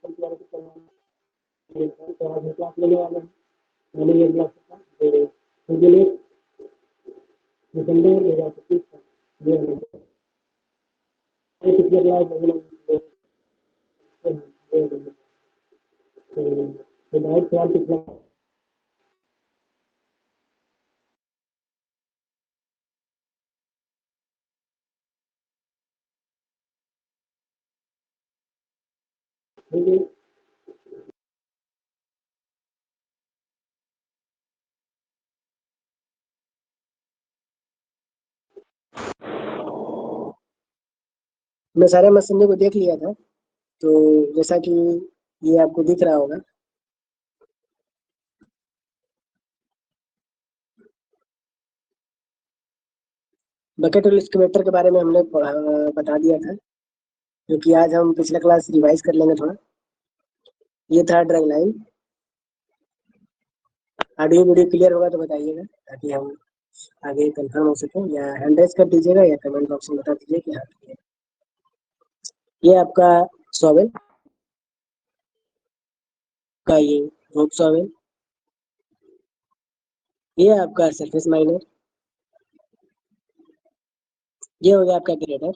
तो आज क्लास लेने वाले हैं। मैंने ये क्लास उनके लिए दिसंबर 2025 का ये पिछले क्लास तो बहुत सवाल पिछला ठीक है। मैं सारे मशीनरी को देख लिया था, तो जैसा कि ये आपको दिख रहा होगा, बकेट और एक्सकवेटर के बारे में हमने बता दिया था, जो कि आज हम पिछला क्लास रिवाइज कर लेंगे थोड़ा। ये था drawing line. Audio video clear होगा तो बताइएगा, ताकि हम आगे कंफर्म हो सके, या हैंड रेज कर दीजिएगा या कमेंट बॉक्स में बता दीजिए कि हाँ clear है। ये आपका सॉवेल का ये रोप सॉवेल, ये आपका सरफेस माइनर, ये हो गया आपका ग्रेडर,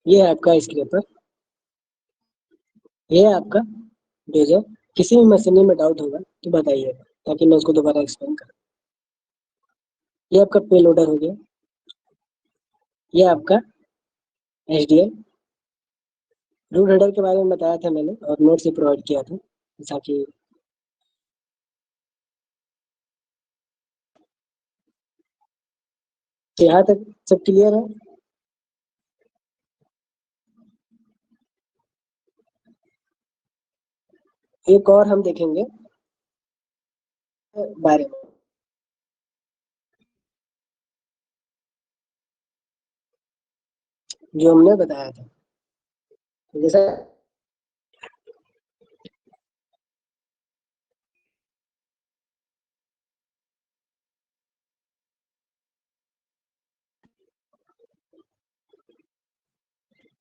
ये है आपका स्क्रेपर, ये है आपका डोजर। किसी भी मशीनरी में डाउट होगा तो बताइएगा, ताकि मैं उसको दोबारा एक्सप्लेन करूँ। ये आपका पे लोडर हो गया, ये आपका HDL। रूट हेडर के बारे में बताया था मैंने और नोट्स भी प्रोवाइड किया था, ताकि यहाँ तक सब क्लियर है। एक और हम देखेंगे बारे में, जो हमने बताया था। तो जैसा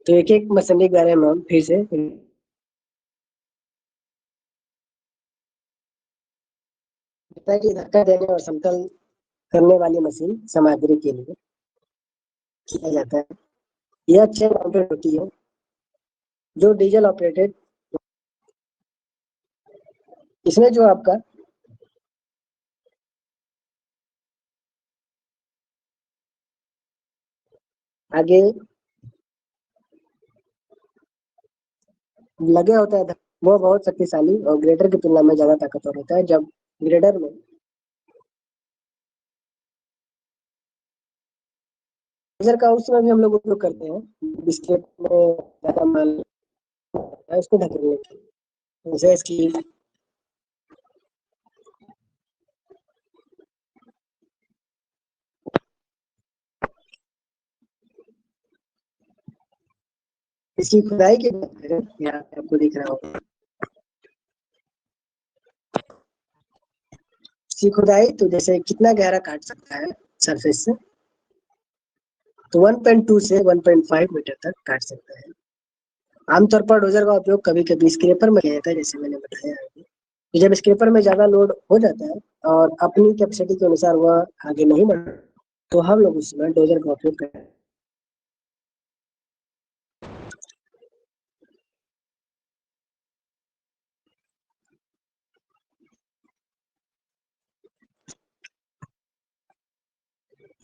तो एक एक मशीनरी के बारे में हम फिर से है कि धक्का देने और समतल करने वाली मशीन सामग्री के लिए किया जाता है। यह चेन माउंटेड होती है, जो डीजल ऑपरेटेड। इसमें जो आपका आगे लगे होता है वो बहुत शक्तिशाली और ग्रेडर की तुलना में ज्यादा ताकतवर होता है। जब ग्रेडर में लेजर का उस समय भी हम लोग उपयोग करते हैं, बिस्किट में ज्यादा माल है उसको ढकेलने के लिए, जैसे इसकी इसकी खुदाई की बात करें, यहाँ पे आपको दिख रहा होगा इसकी खुदाई। तो जैसे कितना गहरा काट सकता है सरफेस से, तो 1.2 से 1.5 मीटर तक काट सकता है। आमतौर पर डोजर का उपयोग कभी कभी स्क्रेपर में किया जाता है, जैसे मैंने बताया है। तो जब स्क्रेपर में ज्यादा लोड हो जाता है और अपनी कैपेसिटी के अनुसार वह आगे नहीं बढ़, तो हम लोग उसमें डोजर का उपयोग करते हैं।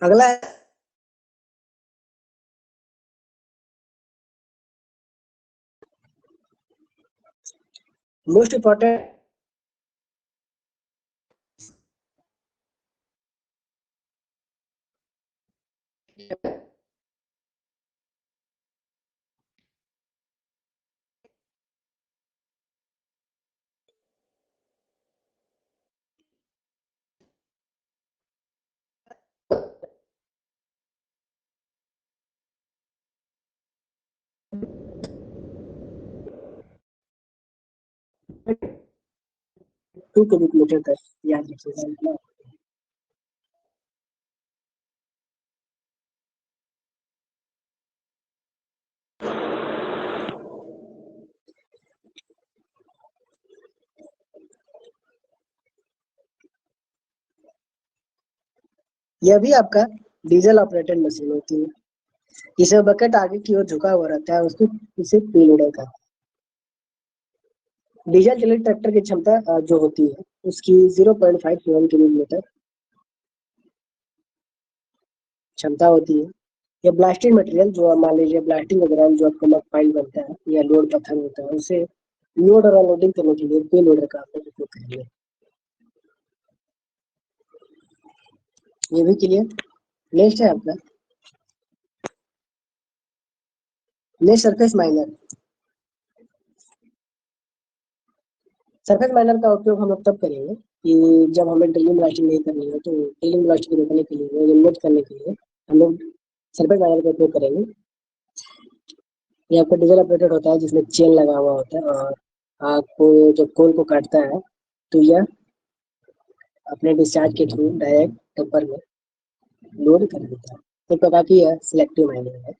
अगला most important two cubic metre तक याद रखिएगा। यह भी आपका डीजल ऑपरेटेड मशीन होती है। इसमें बकेट आगे की ओर झुका हुआ रहता है, उसको इसे पेलोडर का। डीजल चलित ट्रैक्टर की क्षमता जो होती है उसकी 0.5 किलोमीटर क्षमता होती है। ये ब्लास्टिंग मटेरियल जो मान लीजिए ब्लास्टिंग के दौरान जो आपका पाइप बनता है या लोड पत्थर होता है, उसे लोड और अनलोडिंग करने के लिए पे लोडर का आप लोग उपयोग करेंगे। ये भी क्लियर। नेक्स्ट है आपका next surface miner. Surface miner का उपयोग हम लोग तब करेंगे कि जब हमें ड्रिलिंग ब्लास्टिंग नहीं करनी है, तो ड्रिलिंग ब्लास्टिंग रोकने के लिए, एलिमिनेट करने के लिए हम लोग सरफेस माइनर का उपयोग करेंगे। ये आपका डीजल ऑपरेटेड होता है जिसमें चेन लगा हुआ होता है, और आपको जब कोल को काटता है तो यह अपने डिस्चार्ज के थ्रू डायरेक्ट टप्पर में लोड कर देता है। एक प्रकार की यह सिलेक्टिव माइनिंग है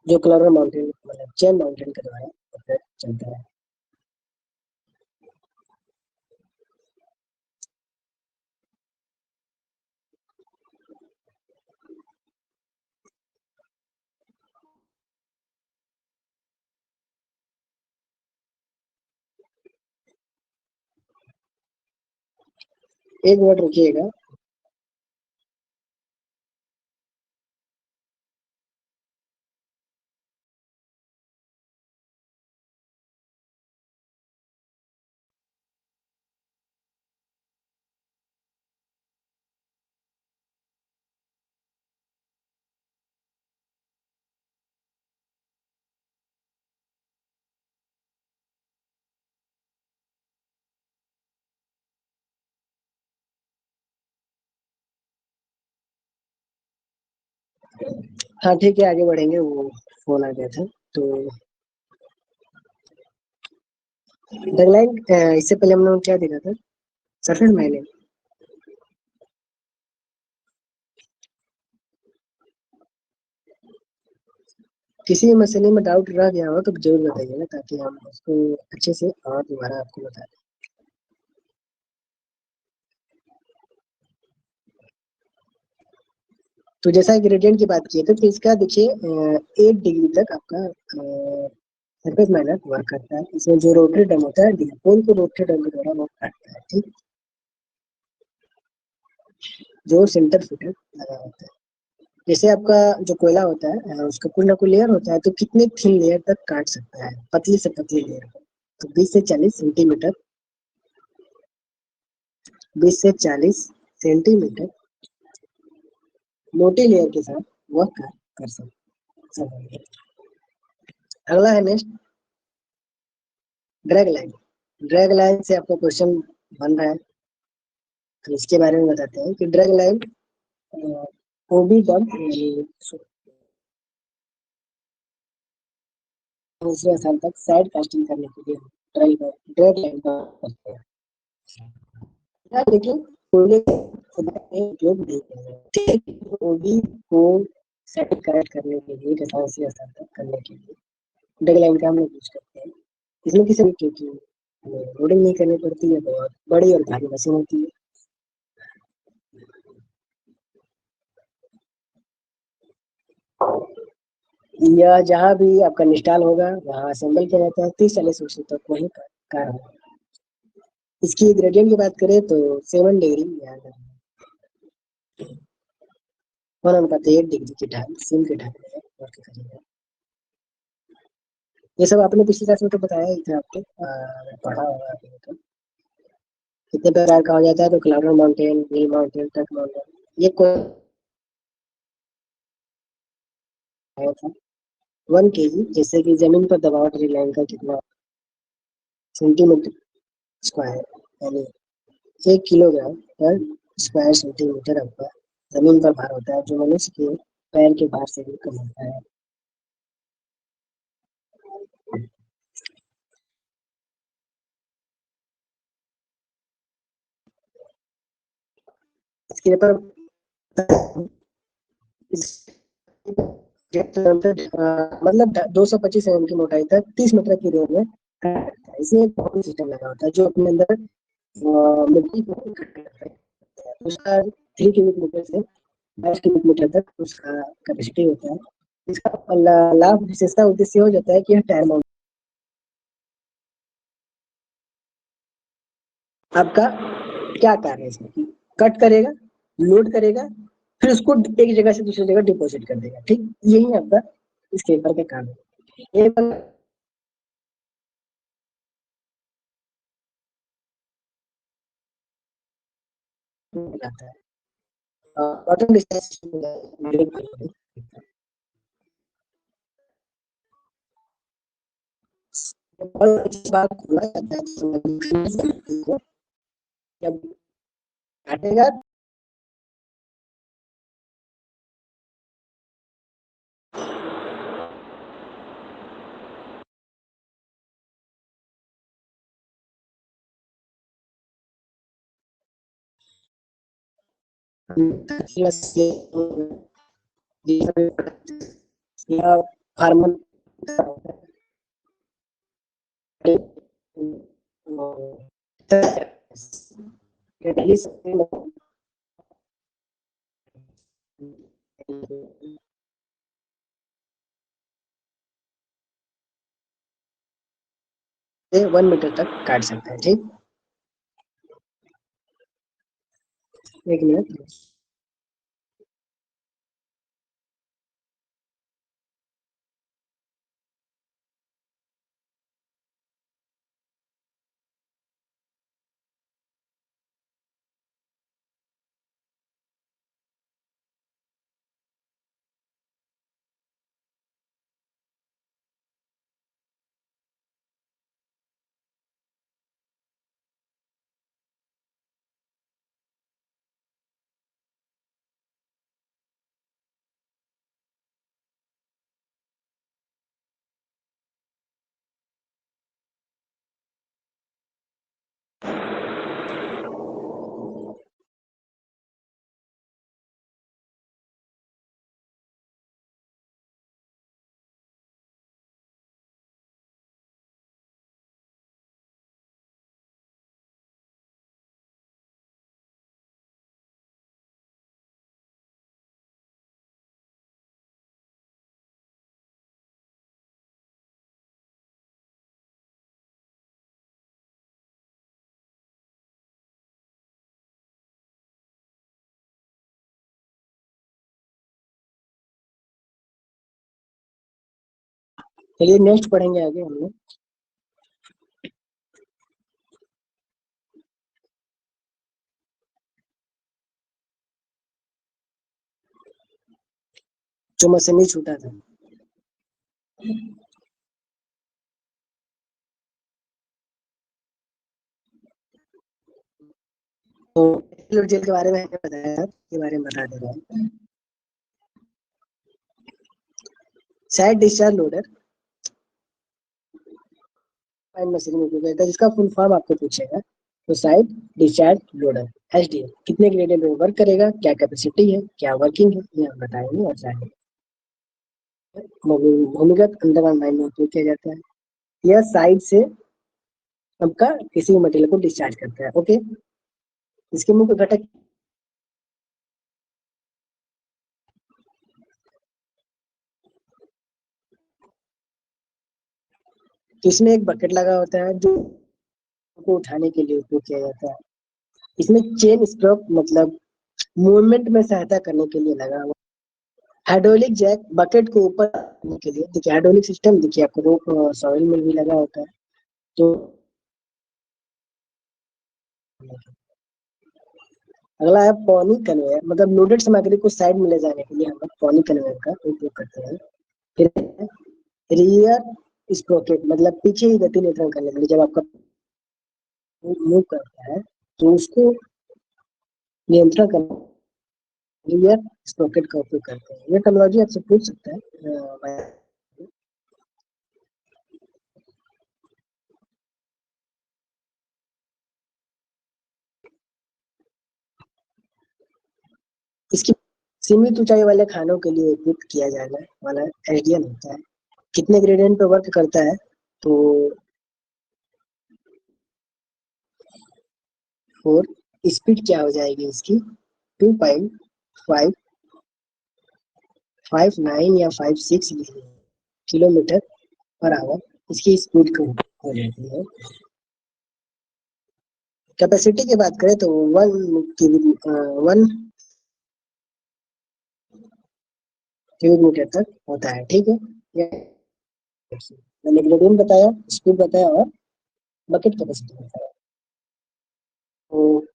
जो क्लवर माउंटेन मतलब चेन माउंटेन के द्वारा ऑपरेट चलता है। एक मिनट रुकिएगा। हाँ ठीक है, आगे बढ़ेंगे। वो फोन आ गया था। तो डेडलाइन इससे पहले हम लोग क्या देखा था? Surface mining. किसी मसले में डाउट रह गया हो तो जरूर बताइएगा, ताकि हम उसको अच्छे से और दोबारा आपको बता दें। तो जैसा ग्रेडियंट की बात की है, तो इसका देखिए 8 डिग्री तक आपका सरफेस माइनर वर्क करता है। इसमें जो रोटरी ड्रम होता है, डिपोल को रोटरी ड्रम के द्वारा वर्क करता है। ठीक, जो सेंटर फिटर लगा होता है। जैसे आपका जो कोयला होता है उसका कोई ना कोई लेयर होता है, तो कितने थिन लेयर तक काट सकता है? पतली से पतली लेयर। तो 20 से 40 सेंटीमीटर, 20 से 40 सेंटीमीटर मोटी लेयर के साथ वह कर सकता है। अगला है next drag line. Drag line से आपका क्वेश्चन बन रहा है, तो इसके बारे में बताते हैं कि ड्रैग लाइन ओबी डम दूसरे स्थान तक साइड कास्टिंग करने के लिए ड्रैग लाइन का करते हैं। लेकिन कोयले के उपयोग नहीं किया जाता। ठीक, ओबी को साइड करेक्ट करने के लिए दूसरे स्थान तक करने के लिए ड्रैग लाइन का हम लोग यूज करते हैं। इसमें किसी क्योंकि लोडिंग नहीं करनी पड़ती है, बहुत बड़ी और भारी मशीन होती है। या जहाँ भी आपका इंस्टॉल होगा वहाँ असेंबल किया जाता है। 30-40 वर्षों तक वही कार्य होगा। इसकी ग्रेडियंट की बात करें तो 7 डिग्री याद है, 1/8 डिग्री की ढाल सीम के ढाल में वर्क करेगा। ये सब आपने पिछली क्लास में तो बताया ही था आपको, पढ़ा होगा आपने तो। कितने प्रकार का हो जाता है? तो क्लाउडर माउंटेन, व्हील माउंटेन, ट्रक माउंटेन। ये कोई आया था 1 kg, जैसे कि जमीन पर दबाव ड्रिल लाइन का कितना सेंटीमीटर स्क्वायर, यानी 1 किलोग्राम पर स्क्वायर सेंटीमीटर आपका जमीन पर भार होता है, जो मनुष्य के पैर के भार से भी कम होता है। इसके ऊपर मतलब 225 mm की मोटाई तक 30 मीटर की रेंज में काटता है। इसमें एक बहुत सिस्टम लगा होता है जो अपने अंदर मिट्टी को इकट्ठा करता है। उसका 3 क्यूबिक मीटर से 22 क्यूबिक मीटर तक उसका कैपेसिटी होता है। इसका लाभ विशेषता उद्देश्य हो जाता है कि यह टायर माउंट आपका क्या कार्य है इसमें, कट करेगा, लोड करेगा, फिर उसको एक जगह से दूसरी जगह डिपॉजिट कर देगा। ठीक, यही आपका स्केपर का काम है। एक आता है बॉटम डिस्टेंस और अच्छी बात खुला जाता है जब काटेगा फार्मर से 1 मीटर तक काट सकते हैं। ठीक, एक मिनट। चलिए नेक्स्ट पढ़ेंगे आगे हम लोग। जो मुझसे नहीं छूटा था। तो जेल के बारे में मैंने बताया, के बारे में बता दे रहा हूँ। साइड डिस्चार्ज लोडर मशीन में उपयोग होता है, जिसका फुल फॉर्म आपको पूछेगा। तो साइड डिस्चार्ज लोडर एसडीएल कितने ग्रेडेड में वर्क करेगा, क्या कैपेसिटी है, क्या वर्किंग है, ये हम बताएंगे। और जाएंगे भूमिगत अंडरग्राउंड माइन में उपयोग किया जाता है। यह साइड से आपका किसी भी मटेरियल को डिस्चार्ज करता है। ओके, इसके मुख्य घटक तो इसमें एक बकेट लगा होता है जो को उठाने के लिए उपयोग किया जाता है। इसमें चेन स्ट्रोक मतलब मूवमेंट में सहायता करने के लिए लगा हुआ। हाइड्रोलिक जैक बकेट को ऊपर रखने के लिए, देखिए हाइड्रोलिक सिस्टम देखिए आपको रोप सॉइल में भी लगा होता है। तो अगला है पॉनी कन्वेयर, मतलब लोडेड सामग्री को साइड में ले जाने के लिए हम लोग पॉनी कन्वेयर का उपयोग करते हैं। फिर रियर स्प्रोकेट मतलब पीछे ही गति नियंत्रण करने के लिए, जब आपका मूव करता है तो उसको नियंत्रण करने रियर स्प्रोकेट का उपयोग करते हैं। ये टेक्नोलॉजी आपसे पूछ सकता है। इसकी सीमित ऊंचाई वाले खानों के लिए उपयोग किया जाने वाला एसडीएल होता है। कितने ग्रेडियंट पे वर्क करता है, तो 4। स्पीड क्या हो जाएगी इसकी 2.5 59 या 56 किलोमीटर पर आवर इसकी स्पीड हो जाती है। कैपेसिटी की बात करें तो 1 क्यूबिक मीटर तक होता है, ठीक है। मैंने ग्रेडियंट बताया, स्पीड बताया और बकेट कैपेसिटी बताया। तो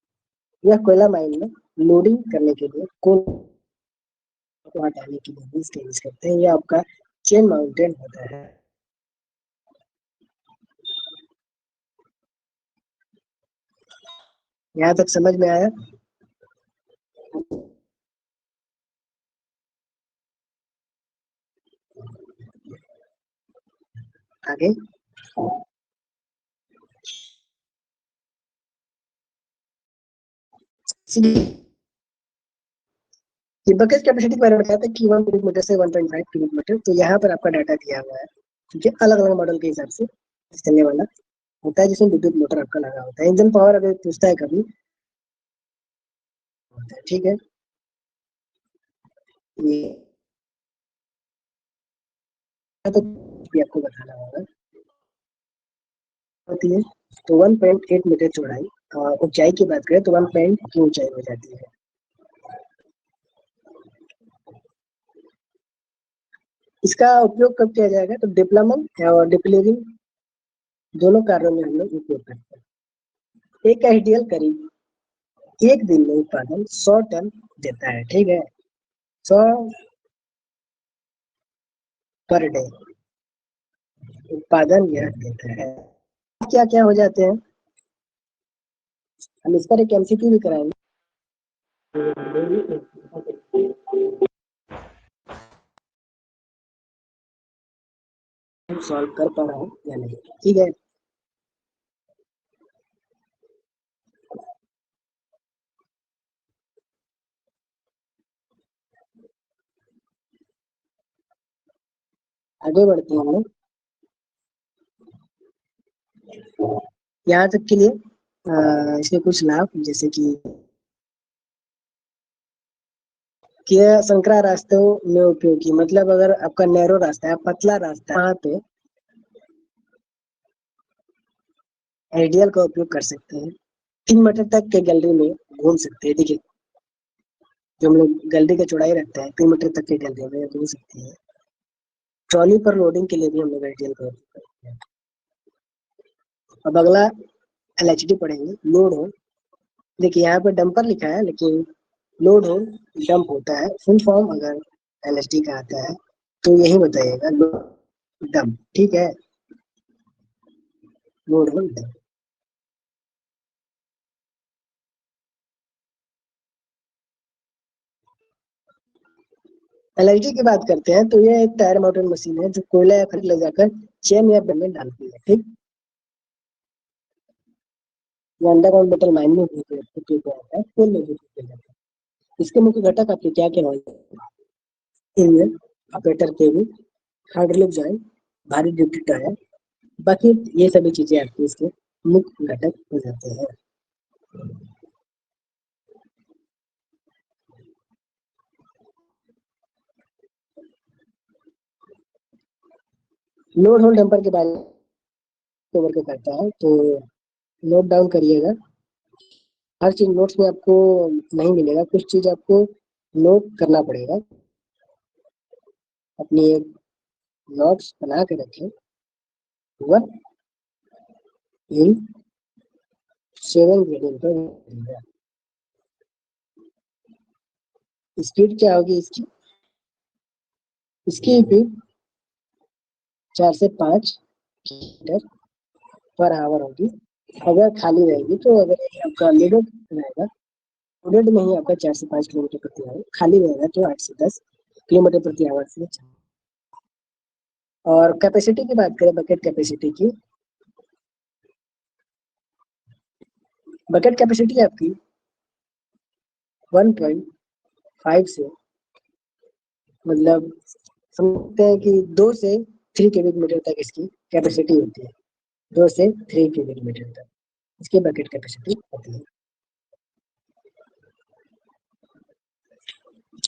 यह कोयला माइन में लोडिंग करने के लिए कोल को हटाने के लिए भी इसका यूज करते हैं। यह आपका चेन माउंटेन होता है। यहाँ तक समझ में आया? आगे बकेट कैपेसिटी के बारे में बताया था कि 1 क्यूबिक मीटर से 1.5 क्यूबिक मीटर। तो यहाँ पर आपका डाटा दिया हुआ है, ठीक है। अलग अलग मॉडल के हिसाब से चलने वाला होता है, जिसमें विद्युत मोटर आपका लगा होता है। इंजन पावर अगर पूछता है कभी होता है, ठीक है। ये तो भी आपको बताना होगा होती है। तो 1.8 मीटर चौड़ाई और ऊंचाई की बात करें तो 1 पॉइंट की ऊंचाई हो जाती है। इसका उपयोग कब किया जाएगा? तो डिप्लोमेंट और डिप्लेरिंग दोनों कार्यों में हम लोग उपयोग करते हैं। एक आइडियल करीब एक दिन में उत्पादन 100 टन देता है, ठीक है। 100 पर डे उत्पादन यह देता है। क्या क्या हो जाते हैं, हम इस पर एक एमसीक्यू भी कराएंगे, सॉल्व कर पा रहा हूँ या नहीं, ठीक है। आगे बढ़ते हैं हम लोग यहाँ तक के लिए। इसके कुछ लाभ जैसे कि यह संकरा रास्तों में उपयोगी, मतलब अगर आपका नैरो रास्ता है, पतला रास्ता है, वहाँ पे आइडियल का उपयोग कर सकते हैं। 3 मीटर तक के गैलरी में घूम सकते हैं, देखिए जो हम लोग गैलरी का चौड़ाई रखते हैं 3 मीटर तक के गैलरी में घूम सकते हैं। ट्रॉली पर लोडिंग के लिए भी हम लोग आइडियल का उपयोग करते हैं। अब अगला एलएचडी पढ़ेंगे, लोड हो। देखिए यहाँ पे डंपर लिखा है, लेकिन लोड हो डंप होता है। फुल फॉर्म अगर एलएचडी का आता है तो यही बताइएगा, लोड डंप, ठीक है। लोड हो डंप। एलएचडी की बात करते हैं तो यह एक टायर माउंटेड मशीन है जो कोयला या खनिज ले जाकर चेन या बेल में डालती है, ठीक। ये अंडरग्राउंड मेटल माइन में उपयोग होता है, कोल में भी उपयोग किया जाता है। इसके मुख्य घटक आपके क्या क्या होंगे? Engine, operator cabin, hydraulic joint, भारी ड्यूटी टायर, बाकी ये सभी चीजें आपके इसके मुख्य घटक हो जाते हैं। लोड होल डंपर के बारे में कवर के करता है, तो नोट डाउन करिएगा। हर चीज नोट्स में आपको नहीं मिलेगा, कुछ चीज आपको नोट करना पड़ेगा। अपनी एक नोट्स बना के रखें। वन इन 7 ग्रेडियंट पर स्पीड क्या होगी इसकी? इसकी स्पीड 4 से 5 किलोमीटर पर आवर होगी। अगर खाली रहेगी तो अगर ये आपका लोडेड रहेगा, लोडेड में ही आपका 4 से 5 किलोमीटर प्रति आवर, खाली रहेगा तो 8 से 10 किलोमीटर प्रति आवर से। और कैपेसिटी की बात करें, बकेट कैपेसिटी की, बकेट कैपेसिटी आपकी 1.5 से, मतलब समझते हैं कि 2 से 3 क्यूबिक मीटर तक इसकी कैपेसिटी होती है। 2 से 3 क्यूबिक मीटर तक इसकी बकेट कैपेसिटी होती है।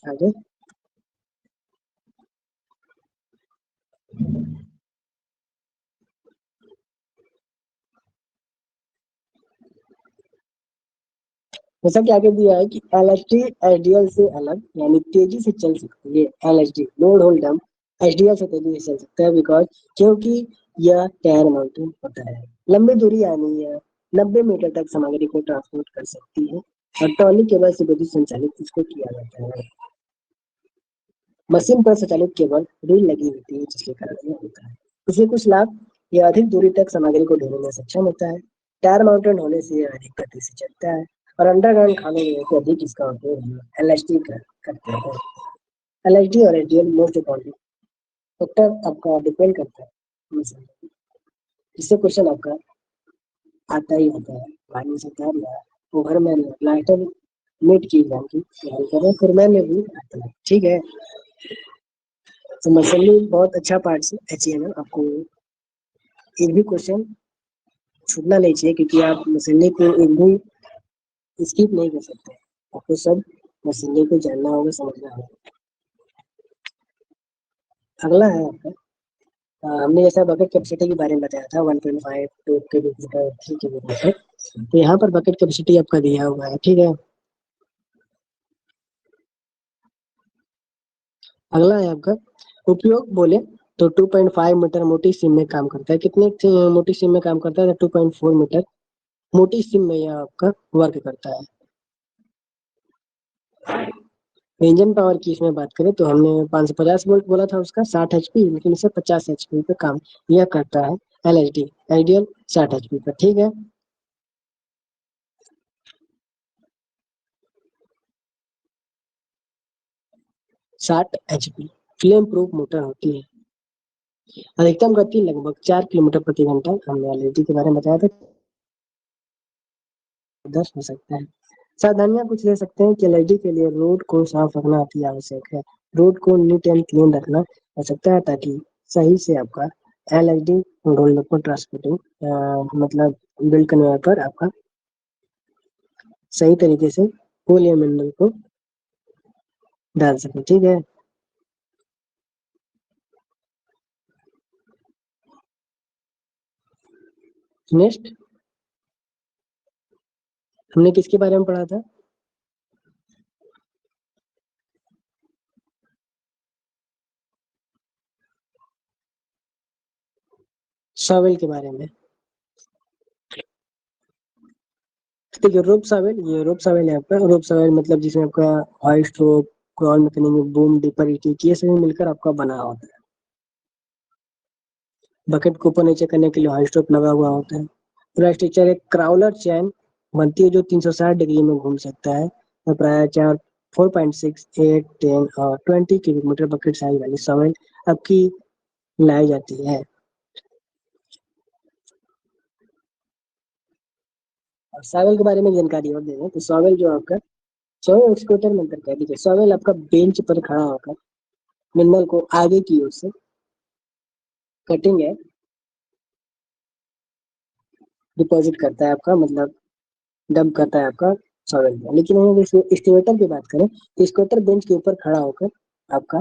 आगे जैसा कि आगे दिया है कि एलएचडी एचडीएल से अलग यानी तेजी से चल सकती है। एलएचडी लोड होल्ड डम एचडीएल से तेजी से चल सकता है बिकॉज क्योंकि यह टायर माउंटेड होता है। लंबी दूरी यानी यह 90 मीटर तक सामग्री को ट्रांसपोर्ट कर सकती है और ट्रॉली केबल से विद्युत संचालित इसको किया जाता है। मशीन पर संचालित केबल रील लगी होती है जिसके कारण यह होता है। इसके कुछ लाभ, यह अधिक दूरी तक सामग्री को ढोने में सक्षम होता है। टायर माउंटेड होने से यह अधिक गति से चलता है और अंडरग्राउंड खानों में से अधिक इसका उपयोग हम एलएचडी करते हैं। एलएचडी और एचडीएल मोस्ट इम्पोर्टेंट फैक्टर आपका डिपेंड करता है मशीन पर। इससे क्वेश्चन आपका आता ही आता है। पानी से तार या ओवरमैन या प्लास्टर मीट की एग्जाम की तैयारी कर रहे हैं, फिर मैंने भी आता है। ठीक है, तो मसली बहुत अच्छा पार्ट है एचईएमएल। आपको एक भी क्वेश्चन छूटना नहीं चाहिए क्योंकि आप मसले को एक भी स्किप नहीं कर सकते। आपको सब मसले को जानना होगा, समझना होगा। अगला है आपका हमने जैसा बकेट कैपेसिटी के बारे में बताया था 1.5 2 के बीच का 3 के बीच में, तो यहाँ पर बकेट कैपेसिटी आपका दिया हुआ है। ठीक है, अगला है आपका उपयोग बोले तो 2.5 मीटर मोटी सिम में काम करता है। कितने मोटी सिम में काम करता है? 2.4 मीटर मोटी सिम में यह आपका वर्क करता है। इंजन पावर की इसमें बात करें तो हमने 550 वोल्ट बोला था, उसका 60 एचपी, लेकिन इसे 50 एचपी पे काम यह करता है। एलएचडी आइडियल 60 एचपी पर। ठीक है, 60 एचपी फ्लेम प्रूफ मोटर होती है। अधिकतम गति लगभग 4 किलोमीटर प्रति घंटा। हमने एलएचडी के बारे में बताया था 10 हो सकता है। सावधानियां कुछ ले सकते हैं कि एलर्जी के लिए रोड को साफ रखना अति आवश्यक है। रोड को नीट एंड क्लीन रखना आवश्यकता है ताकि सही से आपका एलर्जी रोड पर ट्रांसपोर्टिंग मतलब बिल्ड कन्वेयर पर आपका सही तरीके से कोल या मिनरल को डाल सके। ठीक है, नेक्स्ट हमने किसके बारे में पढ़ा था? सॉवेल के बारे में। देखिए रोप सॉवेल, ये रोप सॉवेल है आपका। रोप सॉवेल मतलब जिसमें आपका hoist rope, crawl mechanism, boom, dipper, ET ये सभी मिलकर आपका बना होता है। बकेट को ऊपर नीचे करने के लिए हॉइस्ट स्टॉप लगा हुआ होता है। पूरा स्ट्रक्चर एक क्राउलर चैन बनती है जो 360 डिग्री में घूम सकता है और प्राय 4.6 8 10 और 20 क्यूबिक मीटर बकेट साइज वाली सॉवेल आपकी लाई जाती है। और सॉवेल के बारे में जानकारी और दें तो सॉवेल जो आपका सॉवेल एक्सकेवेटर में अंतर कर दीजिए। सॉवेल आपका बेंच पर खड़ा होकर मिनरल को आगे की ओर से कटिंग है डिपॉजिट करता है आपका, मतलब डंप करता है आपका सॉवेल में। लेकिन हम एक्सकेवेटर की बात करें तो एक्सकेवेटर बेंच के ऊपर खड़ा होकर आपका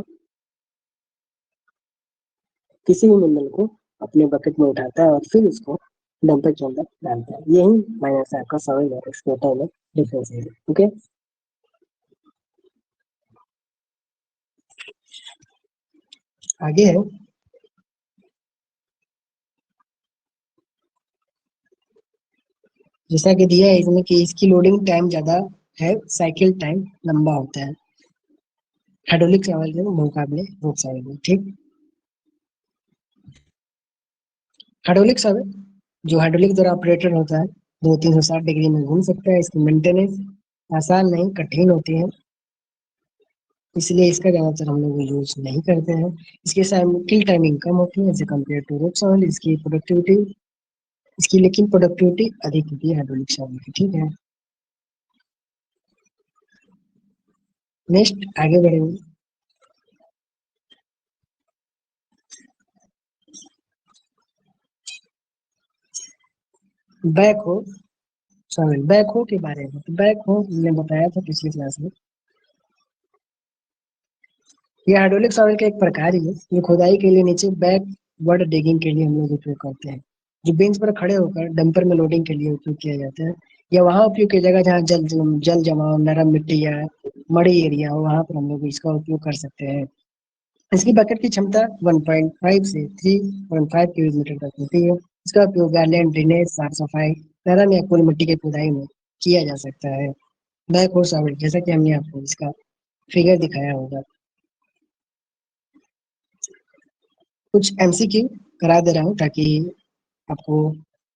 किसी भी मिनरल को अपने बकेट में उठाता है और फिर उसको डंपर के अंदर डालता है। यही माइनस है आपका सॉवेल और एक्सकेवेटर में डिफरेंस है। ओके, आगे है जैसा कि दिया है इसमें कि इसकी लोडिंग टाइम ज्यादा है, साइकिल टाइम लंबा होता है हाइड्रोलिक सॉवेल के मुकाबले रोप सॉवेल में। ठीक, हाइड्रोलिक सॉवेल जो हाइड्रोलिक द्वारा ऑपरेटर होता है 2 360 डिग्री में घूम सकता है। इसकी मेंटेनेंस आसान नहीं कठिन होती है, इसलिए इसका ज्यादातर हम लोग यूज नहीं करते हैं। इसकी साइकिल टाइमिंग कम होती है as compare to rope shovel. इसकी लेकिन प्रोडक्टिविटी अधिक होती है हाइड्रोलिक सॉवेल की। ठीक है, नेक्स्ट आगे बढ़ेंगे। बैक हो सॉवेल, बैक हो के बारे में। तो बैक हो हमने बताया था पिछली क्लास में, ये हाइड्रोलिक सॉइल का एक प्रकार ही है। ये खुदाई के लिए नीचे बैकवर्ड डिगिंग के लिए हम लोग उपयोग करते हैं। जो बेंच पर खड़े होकर डंपर में लोडिंग के लिए उपयोग किया जाता है। या वहां उपयोग किया जाएगा जहाँ जल जल जमाव, नरम मिट्टी या मड़ी एरिया हो, वहां पर हम लोग इसका उपयोग कर सकते हैं। इसकी बकेट की क्षमता 1.5 से 3.5 क्यूबिक मीटर तक होती है। इसका उपयोग गार्डन, ड्रेनेज, साफ सफाई, नरम या कुल मिट्टी की खुदाई में किया जा सकता है। बैक होर्स आउट, जैसा कि हमने आपको इसका फिगर दिखाया होगा। कुछ एमसीक्यू करा दे रहा हूँ ताकि आपको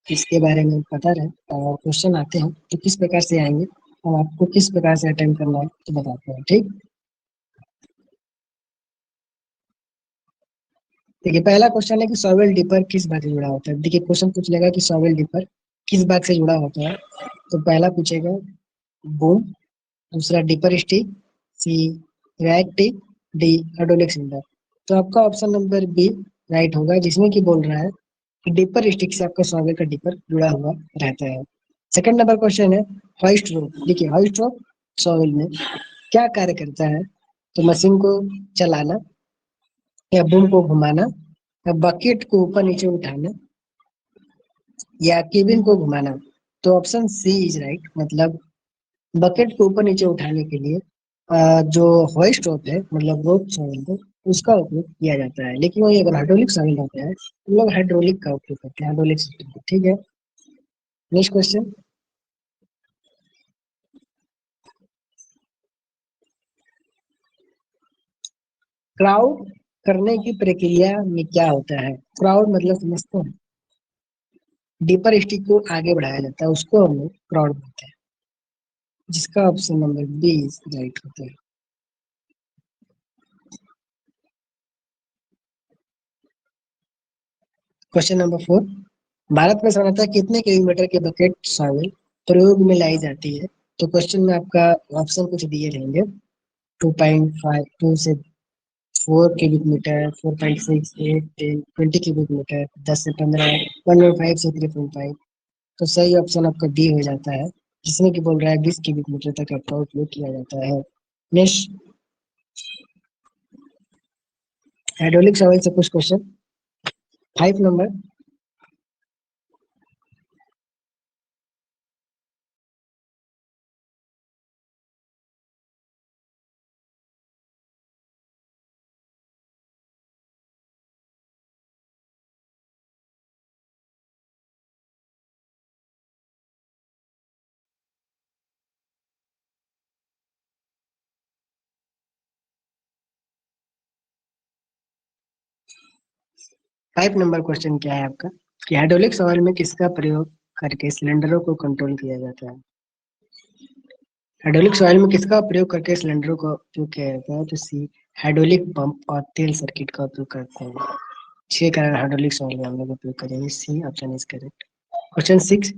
इसके बारे में पता रहे, और क्वेश्चन आते हैं तो किस प्रकार से आएंगे और आपको किस प्रकार से अटेम्प्ट करना है तो बताते हैं, ठीक। देखिए, पहला क्वेश्चन है कि सॉवेल डिपर किस बात से जुड़ा होता है। देखिए, क्वेश्चन पूछ लेगा कि सॉवेल डिपर किस बात से जुड़ा होता है। तो पहला पूछेगा बूम, दूसरा डिपर स्टिक, सी रैक टिक, डी हाइड्रोलिक सिलेंडर। तो आपका ऑप्शन नंबर बी राइट होगा, जिसमें कि बोल रहा है कि डिपर स्टिक से आपका सॉवेल का डिपर जुड़ा हुआ रहता है। सेकंड नंबर क्वेश्चन है हॉइस्ट रोप। देखिए, हॉइस्ट रोप सॉवेल में क्या कार्य करता है। तो मशीन को चलाना, या बूम को घुमाना, या बकेट को ऊपर नीचे उठाना, या केबिन को घुमाना। तो ऑप्शन सी इज राइट, मतलब बकेट को ऊपर नीचे उठाने के लिए जो होइस्ट रोप है, मतलब रोप सॉइल को, उसका उपयोग किया जाता है। लेकिन वही अगर हाइड्रोलिक सॉइल होता है तो लोग हाइड्रोलिक का उपयोग करते हैं, हाइड्रोलिक सिस्टम को, ठीक है। Next question. क्राउड करने की प्रक्रिया में क्या होता है। क्राउड मतलब समझते हैं, डीपर स्टिक को आगे बढ़ाया जाता है, उसको हम लोग क्राउड बोलते हैं, जिसका ऑप्शन नंबर बी राइट होता है। क्वेश्चन नंबर 4, भारत में साधारणतः कितने किलोमीटर की बकेट सॉइल प्रयोग में लाई जाती है। तो क्वेश्चन में आपका ऑप्शन कुछ दिए रहेंगे, 2.5 2 से 4 क्यूबिक मीटर, 4.6, 8, 10, 20 क्यूबिक मीटर, 10 से 15, 1.5 से 3.5। तो सही ऑप्शन आपका डी हो जाता है, जिसमें कि बोल रहा है 20 क्यूबिक मीटर तक आपका उपयोग किया जाता है। नेक्स्ट, हाइड्रोलिक सॉइल से कुछ क्वेश्चन। 5 नंबर, 5 नंबर क्वेश्चन क्या है आपका, कि हाइड्रोलिक सॉइल में किसका प्रयोग करके सिलेंडरों को कंट्रोल किया जाता है। हाइड्रोलिक सॉइल में किसका प्रयोग करके सिलेंडरों का उपयोग किया जाता है। तो सी हाइड्रोलिक पंप और तेल सर्किट का उपयोग करते हैं। इसके कारण हाइड्रोलिक सॉइल में हम लोग उपयोग करेंगे, C option is correct. Question 6,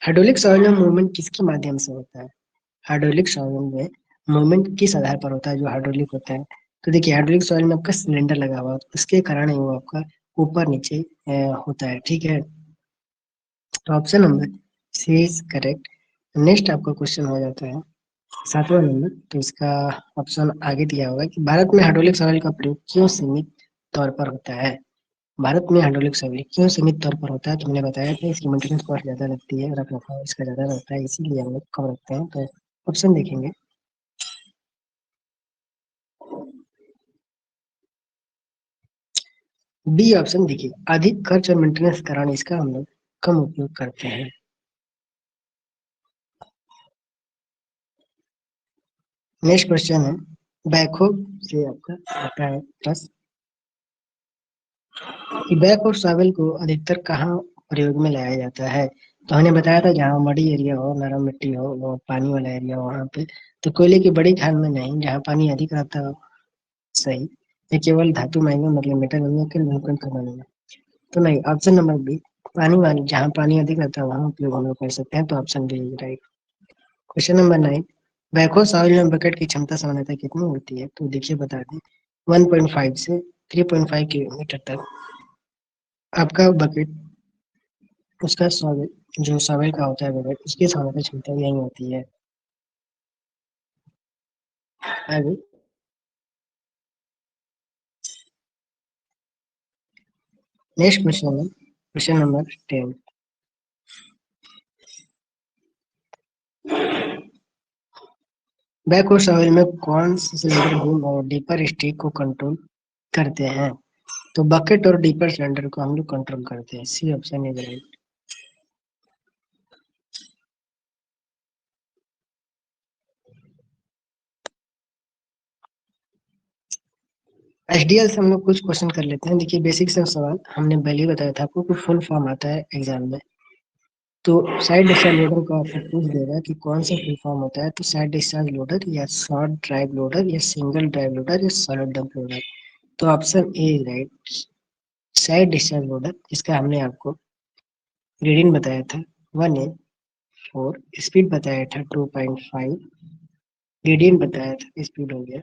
hydraulic shovel में मूवमेंट किसके माध्यम से होता है। हाइड्रोलिक सॉइल में मूवमेंट किस आधार पर होता है, जो हाइड्रोलिक होता है। तो देखिए, हाइड्रोलिक सॉइल में आपका सिलेंडर लगा हुआ है, तो उसके कारण ही वो आपका ऊपर नीचे होता है, ठीक है। तो option number C is correct. Next आपका क्वेश्चन हो जाता है 7वां नंबर। तो इसका ऑप्शन आगे दिया होगा कि भारत में हाइड्रोलिक सॉइल का प्रयोग क्यों सीमित तौर पर होता है। भारत में हाइड्रोलिक सॉइल क्यों सीमित तौर पर होता है। तुमने बताया कि इसकी मेंटेनेंस कॉस्ट ज्यादा लगती है, रख रखाव इसका ज्यादा रहता है, इसीलिए हम लोग कम रखते हैं। तो ऑप्शन देखेंगे, बी ऑप्शन देखिए, अधिक खर्च और मेंटेनेंस के कारण इसका हम लोग कम उपयोग करते हैं। नेक्स्ट क्वेश्चन है बैकहो से आपका आता है प्रश्न, कि बैक और शावल को अधिकतर कहाँ प्रयोग में लाया जाता है। तो हमने बताया था जहाँ मड़ी एरिया हो, नरम मिट्टी हो, वो पानी वाला एरिया हो, वहाँ पे। तो कोयले की बड़ी खान में नहीं, जहाँ पानी अधिक रहता हो, सही। ये केवल धातु माइनिंग, मतलब मेटल माइनिंग के भूखंड खनन में। तो नहीं, ऑप्शन नंबर बी, पानी वाली जहाँ पानी अधिक रहता है वहाँ उपयोग हम लोग कर सकते हैं। तो option B right. Question number 9, backhoe shovel में बकेट की क्षमता सामान्यतः कितनी होती है। तो देखिए बता दें, 1.5 से 3.5 किलोमीटर तक आपका बकेट, उसका सॉइल जो सॉइल का होता है बकेट, उसकी सामान्यतः क्षमता यही होती है। आगे, नेक्स्ट क्वेश्चन है question number 10, back horse oil में कौन से सिलेंडर बूम और डीपर स्ट्रीक को कंट्रोल करते हैं? तो बकेट और डीपर सिलेंडर को हम लोग कंट्रोल करते हैं। C option is right. HDL से हम लोग कुछ क्वेश्चन कर लेते हैं। देखिए बेसिक सा सवाल हमने पहले ही बताया था आपको कि फुल फॉर्म आता है एग्जाम में। तो साइड डिस्चार्ज लोडर को आपको पूछ देगा कि कौन सा फुल फॉर्म होता है। तो साइड डिस्चार्ज लोडर या शॉर्ट ड्राइव लोडर या सिंगल ड्राइव लोडर या सॉलिड डंप लोडर। तो option A is right. Side discharge loader, इसका हमने आपको रीडिंग बताया था 1 A 4, स्पीड बताया था 2.5, ग्रेडियंट बताया था, स्पीड हो गया।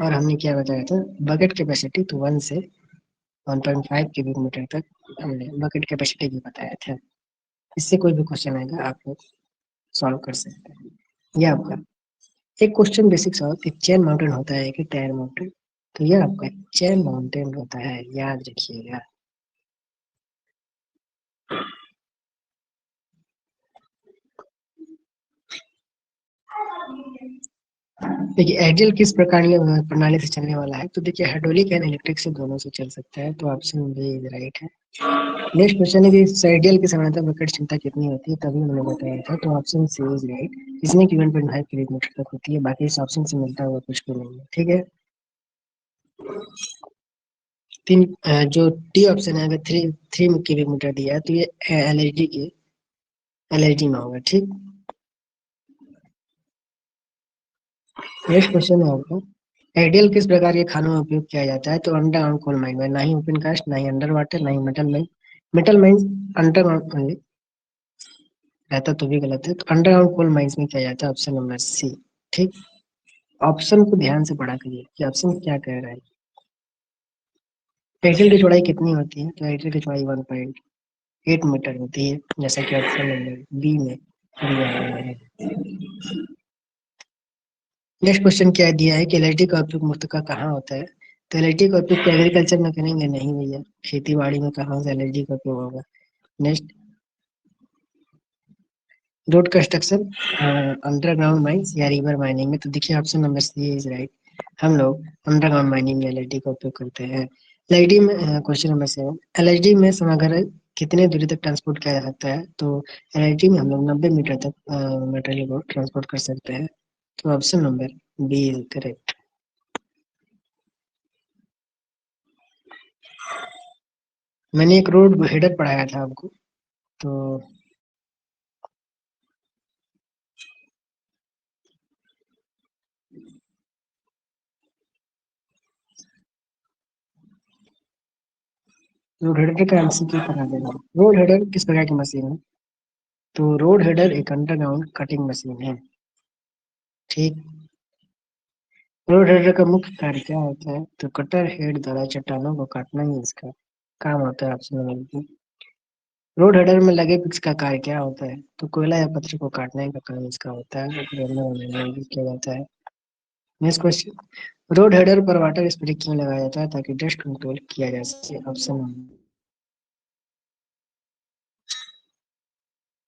और हमने क्या बताया था, बकेट कैपेसिटी तो 1 से 1.5 क्यूबिक मीटर तक हमने बकेट कैपेसिटी भी बताया था। इससे कोई भी क्वेश्चन आएगा आप लोग सॉल्व कर सकते हैं। यह आपका एक क्वेश्चन बेसिक सा, कि चेन माउंटेन होता है कि टायर माउंटेन? तो यह आपका चेन माउंटेन होता है, याद रखिएगा। देखिए एडियल किस प्रकार प्रणाली से चलने वाला है? तो देखिए हाइड्रोलिक एंड इलेक्ट्रिक से दोनों से चल सकता है। तो ऑप्शन बी इज राइट है। नेक्स्ट क्वेश्चन है कि आइडियल की समानांतर बकेट क्षमता कितनी होती है? तभी मैंने बताया था। तो ऑप्शन सी इज राइट। इसमें कि 1.5 किलोमीटर तक होती है। बाकी इस ऑप्शन से मिलता हुआ कुछ भी नहीं है। ठीक है। तीन जो डी ऑप्शन है, अगर 3 किलोमीटर दिया है तो ये एलएचडी के एलएचडी में होगा। ठीक। नेक्स्ट क्वेश्चन है आपका, आइडियल किस प्रकार के खानों में उपयोग किया जाता है? तो अंडरग्राउंड कोल माइन में, ना ही ओपन कास्ट, ना ही अंडर वाटर, ना ही metal mine. Metal mines underground only रहता तो भी गलत है। तो अंडरग्राउंड कोल माइंस में किया जाता है। Option number C. ठीक। ऑप्शन को ध्यान से पढ़ा करिए कि ऑप्शन क्या कह रहा है। एयरटेल की चौड़ाई कितनी होती है? तो एयरटेल की चौड़ाई 1.8 मीटर होती है, जैसा कि ऑप्शन नंबर बी में दिया हुआ है। नेक्स्ट क्वेश्चन क्या दिया है कि एलएचडी का उपयोग मुख्यतः कहाँ होता है? तो एलएचडी का उपयोग एग्रीकल्चर में करेंगे? नहीं भैया, खेती बाड़ी में कहाँ से एलएचडी का उपयोग होगा। Next, road construction, underground mines या रिवर माइनिंग में? तो देखिए option number C is right. हम लोग अंडरग्राउंड माइनिंग में एलएचडी का उपयोग करते हैं। एलएचडी में क्वेश्चन नंबर 7, एलएचडी में सामग्री कितने दूरी तक ट्रांसपोर्ट किया जा सकता है? तो एलएचडी में हम लोग 90 मीटर तक मटेरियल को ट्रांसपोर्ट कर सकते हैं। तो option number B is correct. मैंने एक रोड हेडर पढ़ाया था आपको। तो रोड हेडर का एमसीक्यू करा देगा। रोड हेडर किस प्रकार की मशीन है? तो रोड हेडर एक अंडरग्राउंड कटिंग मशीन है। ठीक। रोड हेडर का मुख्य कार्य क्या होता है? तो कटर हेड द्वारा चट्टानों को काटना ही इसका काम होता है। Option number B. Road header में लगे पिक्स का कार्य क्या होता है? तो कोयला या पत्थर को काटने का काम इसका होता है। यूज किया जाता है। नेक्स्ट क्वेश्चन, रोड हेडर पर वाटर स्प्रे क्यों लगाया जाता है? ताकि डस्ट कंट्रोल किया जा सके। Option number.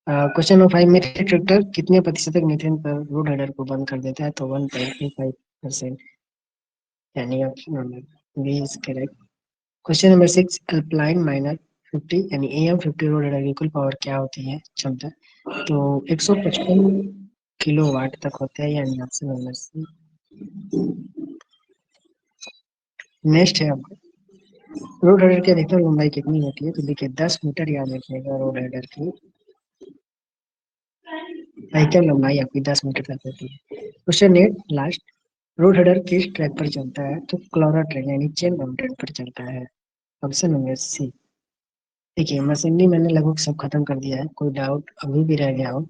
Question number 5, methane tractor कितने प्रतिशत तक मीथेन पर रोड हेडर को बंद कर देता है? तो 1.25%, यानी option number B is correct. Question number 6, Alpine miner 50 यानी AM50 रोड हेडर की कुल पावर क्या होती है, क्षमता? तो 155 किलोवाट तक होता है, यानी ऑप्शन नंबर सी। नेक्स्ट है आपका, रोड हेडर की अधिकतम लंबाई कितनी होती है? तो देखिए 10 मीटर याद रखिएगा। रोड हेडर की अधिकतम लंबाई आपकी 10 मीटर तक होती है। क्वेश्चन 8 लास्ट, रोड हेडर किस ट्रैक पर चलता है? तो क्लोरा ट्रैक यानी चेन माउंटेन पर चलता है। Option number C. देखिए मशीनरी मैंने लगभग सब खत्म कर दिया है। कोई डाउट अभी भी रह गया हो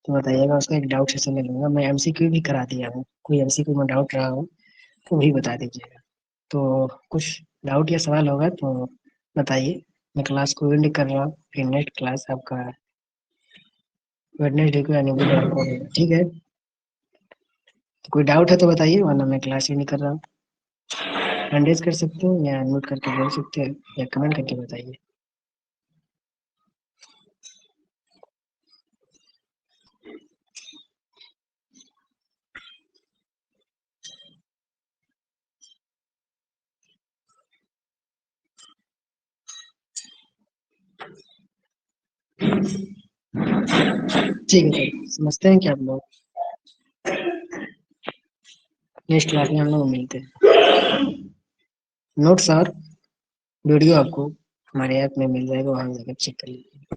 तो बताइएगा, उसका एक डाउट सेशन ले लूंगा। मैं एमसीक्यू भी करा दिया हूँ। कोई एमसीक्यू में डाउट रहा हो तो भी बता दीजिएगा। तो कुछ डाउट या सवाल होगा तो बताइए। मैं क्लास को एंड कर रहा हूँ। फिर नेक्स्ट क्लास आपका वेडनेसडे को यानी बुधवार को होगा। ठीक है। तो कोई डाउट है तो बताइए, वरना मैं क्लास एंड कर रहा हूँ। हैंड रेज कर सकते हो या नोट करके बोल सकते हैं या कमेंट करके बताइए। ठीक है सर, समझते हैं कि आप लोग नेक्स्ट क्लास में हम लोग मिलते हैं। नोट्स और वीडियो आपको हमारे ऐप में मिल जाएगा, वहां जाकर चेक कर लीजिए।